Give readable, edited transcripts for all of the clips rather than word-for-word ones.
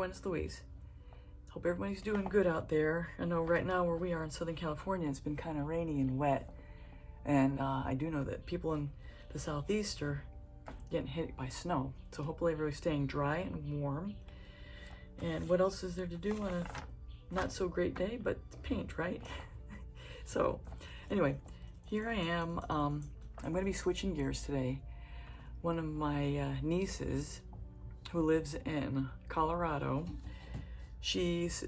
everyone, it's Louise. Hope everybody's doing good out there. I know right now where we are in Southern California, it's been kind of rainy and wet. And I do know that people in the southeast are getting hit by snow. So hopefully everybody's staying dry and warm. And what else is there to do on a not so great day, but paint, right? So anyway, here I am. I'm going to be switching gears today. One of my nieces who lives in Colorado, she's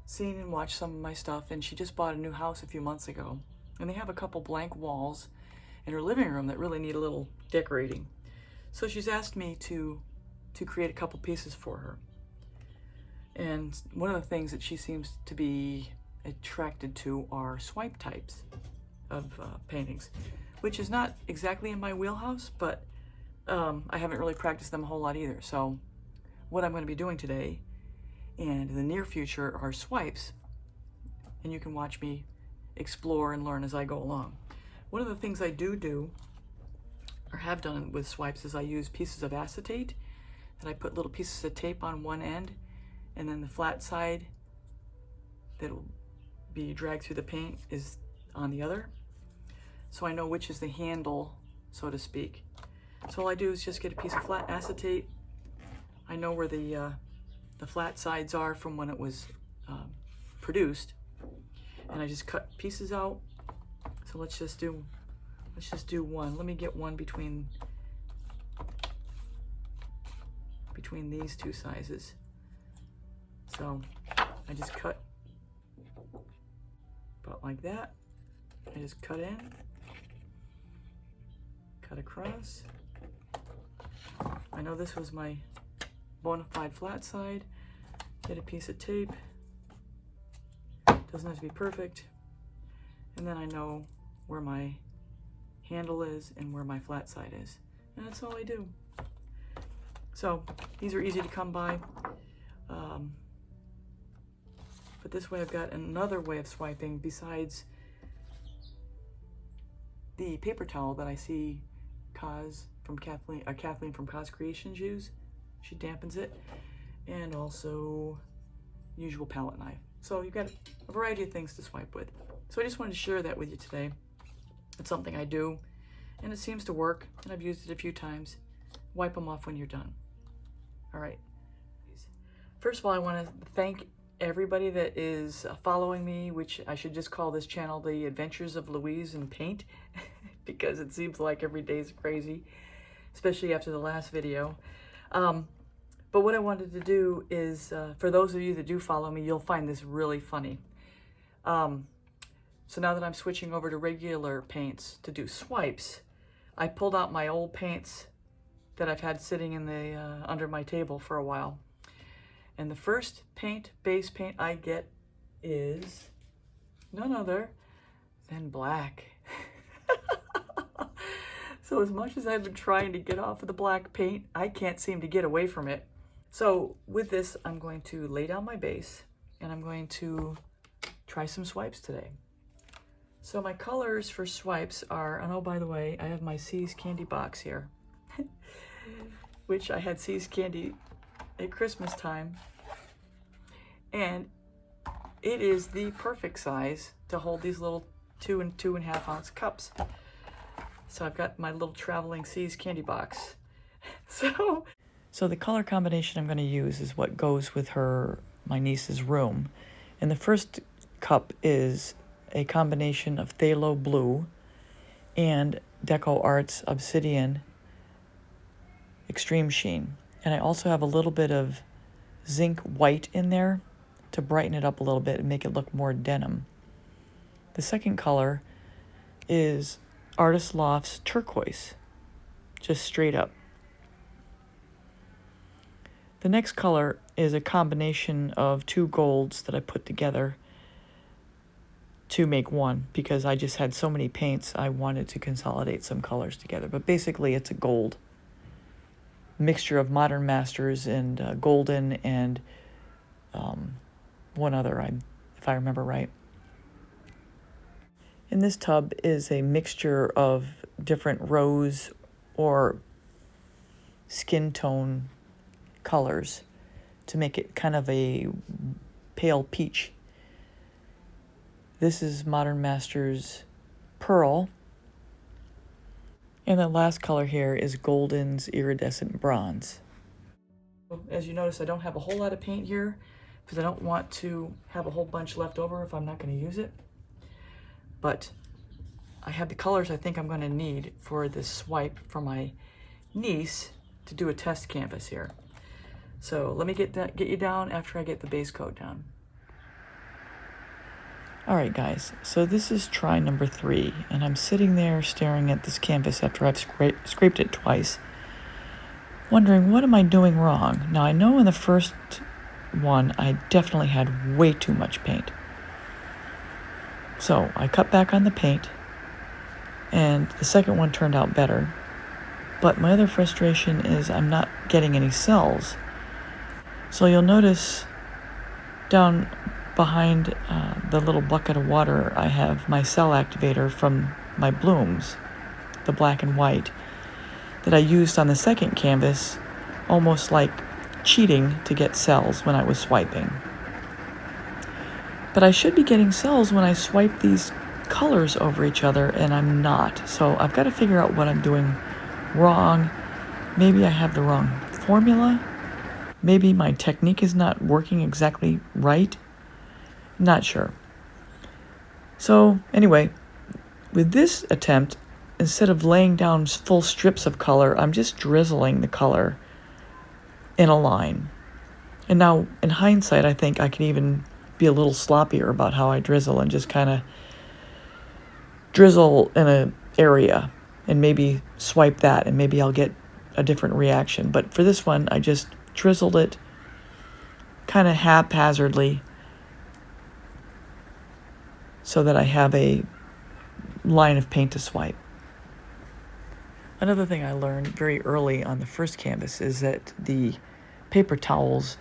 seen and watched some of my stuff, and she just bought a new house a few months ago. And they have a couple blank walls in her living room that really need a little decorating. So she's asked me to create a couple pieces for her. And one of the things that she seems to be attracted to are swipe types of paintings, which is not exactly in my wheelhouse, but I haven't really practiced them a whole lot either. So what I'm going to be doing today and in the near future are swipes, and you can watch me explore and learn as I go along. One of the things I do or have done with swipes is I use pieces of acetate, and I put little pieces of tape on one end, and then the flat side that'll be dragged through the paint is on the other. So I know which is the handle, so to speak. So all I do is just get a piece of flat acetate. I know where the flat sides are from when it was produced, and I just cut pieces out. So let's just do one. Let me get one between these two sizes. So I just cut about like that. I just cut in, cut across. I know this was my bona fide flat side. Get a piece of tape. Doesn't have to be perfect. And then I know where my handle is and where my flat side is. And that's all I do. So these are easy to come by. But this way I've got another way of swiping besides the paper towel that I see Kathleen from Cause Creations use. She dampens it. And also usual palette knife. So you've got a variety of things to swipe with. So I just wanted to share that with you today. It's something I do, and it seems to work, and I've used it a few times. Wipe them off when you're done. All right. First of all, I want to thank everybody that is following me, which I should just call this channel The Adventures of Louise in Paint, because it seems like every day is crazy, especially after the last video. But what I wanted to do is, for those of you that do follow me, you'll find this really funny. So now that I'm switching over to regular paints to do swipes, I pulled out my old paints that I've had sitting in the under my table for a while. And the first base paint I get is none other than black. So as much as I've been trying to get off of the black paint, I can't seem to get away from it. So with this, I'm going to lay down my base, and I'm going to try some swipes today. So my colors for swipes are, and oh, by the way, I have my See's candy box here, which I had See's candy at Christmas time. And it is the perfect size to hold these little 2 and 2.5 ounce cups. So I've got my little traveling See's candy box. So the color combination I'm going to use is what goes with my niece's room. And the first cup is a combination of Phalo Blue and Deco Art's Obsidian Extreme Sheen. And I also have a little bit of zinc white in there to brighten it up a little bit and make it look more denim. The second color is Artist Loft's Turquiose, just straight up. The next color is a combination of 2 golds that I put together to make one, because I just had so many paints I wanted to consolidate some colors together. But basically it's a gold mixture of Modern Masters and golden and one other, if I remember right. In this tub is a mixture of different rose or skin tone colors to make it kind of a pale peach. This is Modern Masters Pearl. And the last color here is Golden's Iridescent Bronze. As you notice, I don't have a whole lot of paint here because I don't want to have a whole bunch left over if I'm not going to use it. But I have the colors I think I'm going to need for this swipe for my niece to do a test canvas here. So let me get you down after I get the base coat down. All right, guys, so this is try number 3, and I'm sitting there staring at this canvas after I've scraped it twice, wondering what am I doing wrong. Now, I know in the first one I definitely had way too much paint. So I cut back on the paint, and the second one turned out better. But my other frustration is I'm not getting any cells. So you'll notice down behind the little bucket of water, I have my cell activator from my blooms, the black and white, that I used on the second canvas, almost like cheating to get cells when I was swiping. But I should be getting cells when I swipe these colors over each other, and I'm not. So I've got to figure out what I'm doing wrong. Maybe I have the wrong formula. Maybe my technique is not working exactly right. Not sure. So anyway, with this attempt, instead of laying down full strips of color, I'm just drizzling the color in a line. And now, in hindsight, I think I can even be a little sloppier about how I drizzle and just kind of drizzle in an area and maybe swipe that and maybe I'll get a different reaction. But for this one, I just drizzled it kind of haphazardly so that I have a line of paint to swipe. Another thing I learned very early on the first canvas is that the paper towels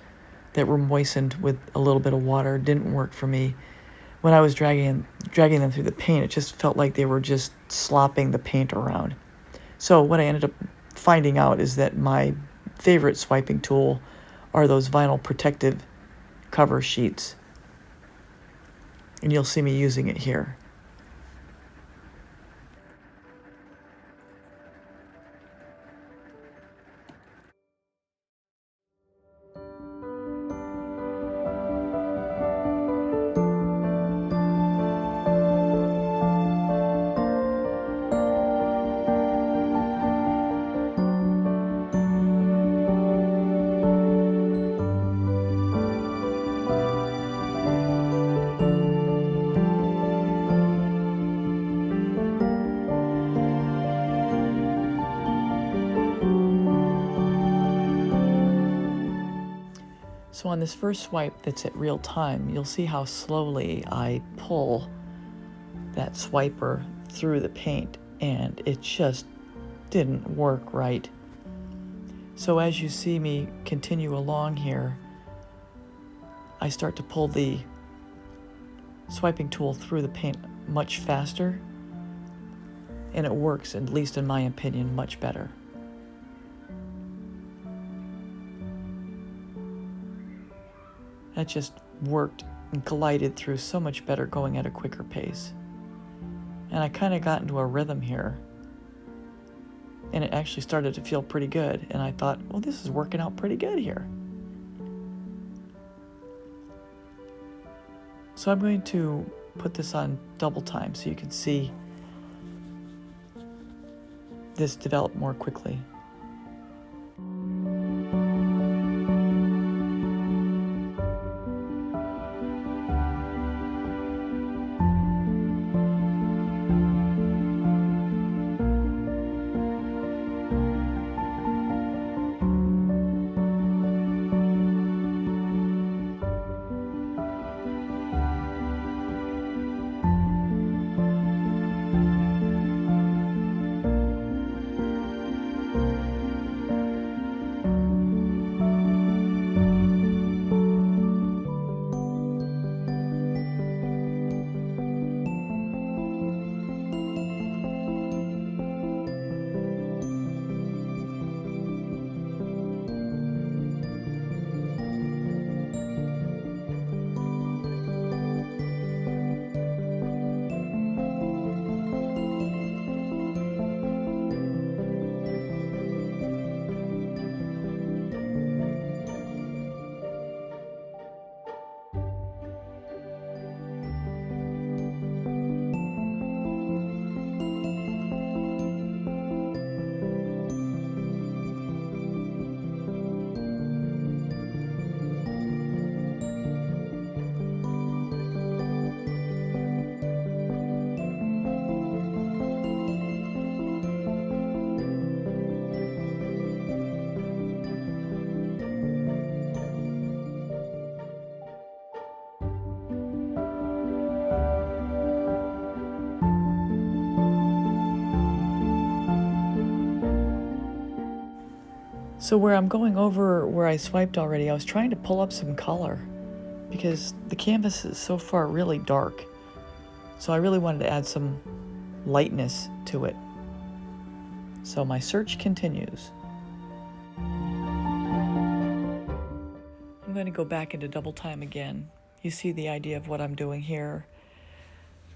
that were moistened with a little bit of water didn't work for me. When I was dragging them through the paint, it just felt like they were just slopping the paint around. So what I ended up finding out is that my favorite swiping tool are those vinyl protective cover sheets. And you'll see me using it here. So on this first swipe that's at real time, you'll see how slowly I pull that swiper through the paint, and it just didn't work right. So as you see me continue along here, I start to pull the swiping tool through the paint much faster, and it works, at least in my opinion, much better. That just worked and collided through so much better going at a quicker pace. And I kind of got into a rhythm here. And it actually started to feel pretty good. And I thought, well, this is working out pretty good here. So I'm going to put this on double time so you can see this develop more quickly. So where I'm going over where I swiped already, I was trying to pull up some color because the canvas is so far really dark. So I really wanted to add some lightness to it. So my search continues. I'm going to go back into double time again. You see the idea of what I'm doing here.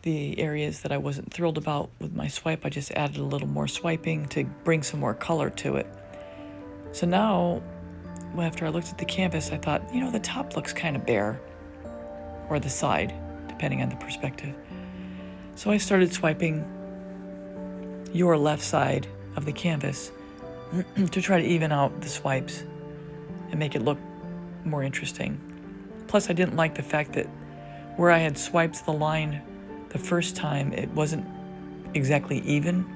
The areas that I wasn't thrilled about with my swipe, I just added a little more swiping to bring some more color to it. So now, after I looked at the canvas, I thought, you know, the top looks kind of bare, or the side, depending on the perspective. So I started swiping your left side of the canvas to try to even out the swipes and make it look more interesting. Plus, I didn't like the fact that where I had swiped the line the first time, it wasn't exactly even,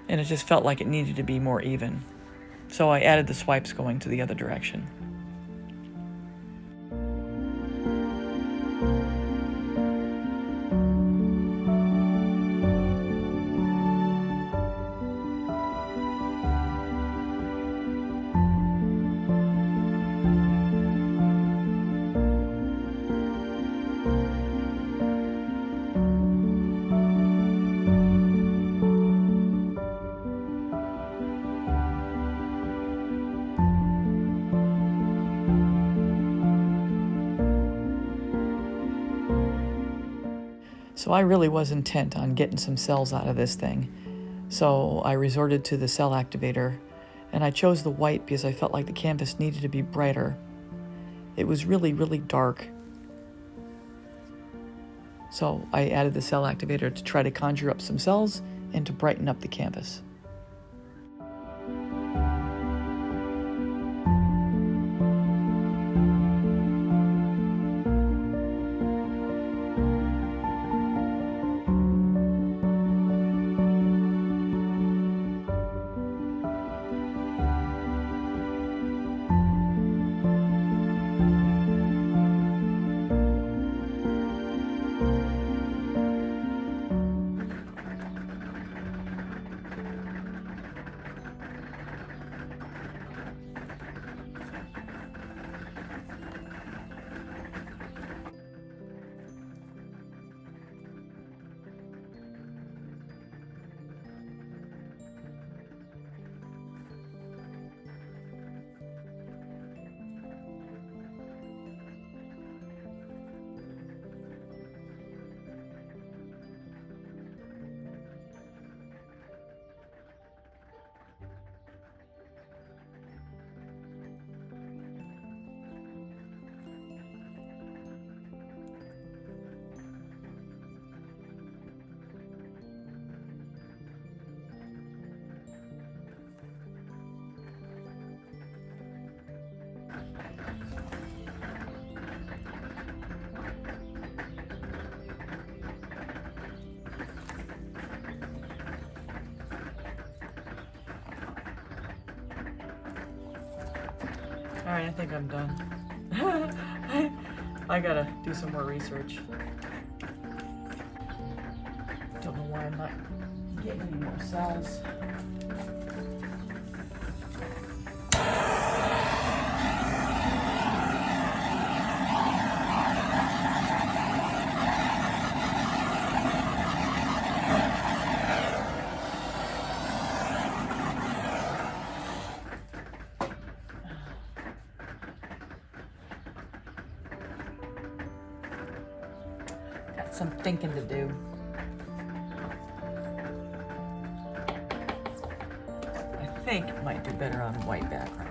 and it just felt like it needed to be more even. So I added the swipes going to the other direction. So I really was intent on getting some cells out of this thing. So I resorted to the cell activator, and I chose the white because I felt like the canvas needed to be brighter. It was really, really dark. So I added the cell activator to try to conjure up some cells and to brighten up the canvas. All right, I think I'm done. I gotta do some more research. Don't know why I'm not getting any more cells. Some thinking to do. I think it might do better on white background.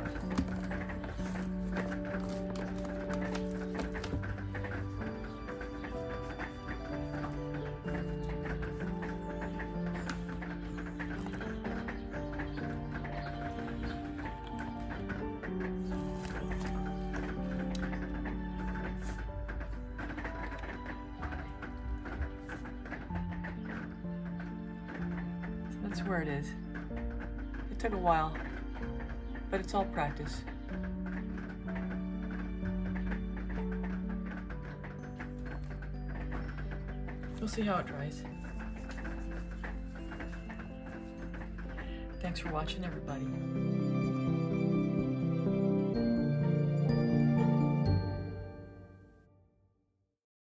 That's where it is. It took a while, but it's all practice. We'll see how it dries. Thanks for watching, everybody.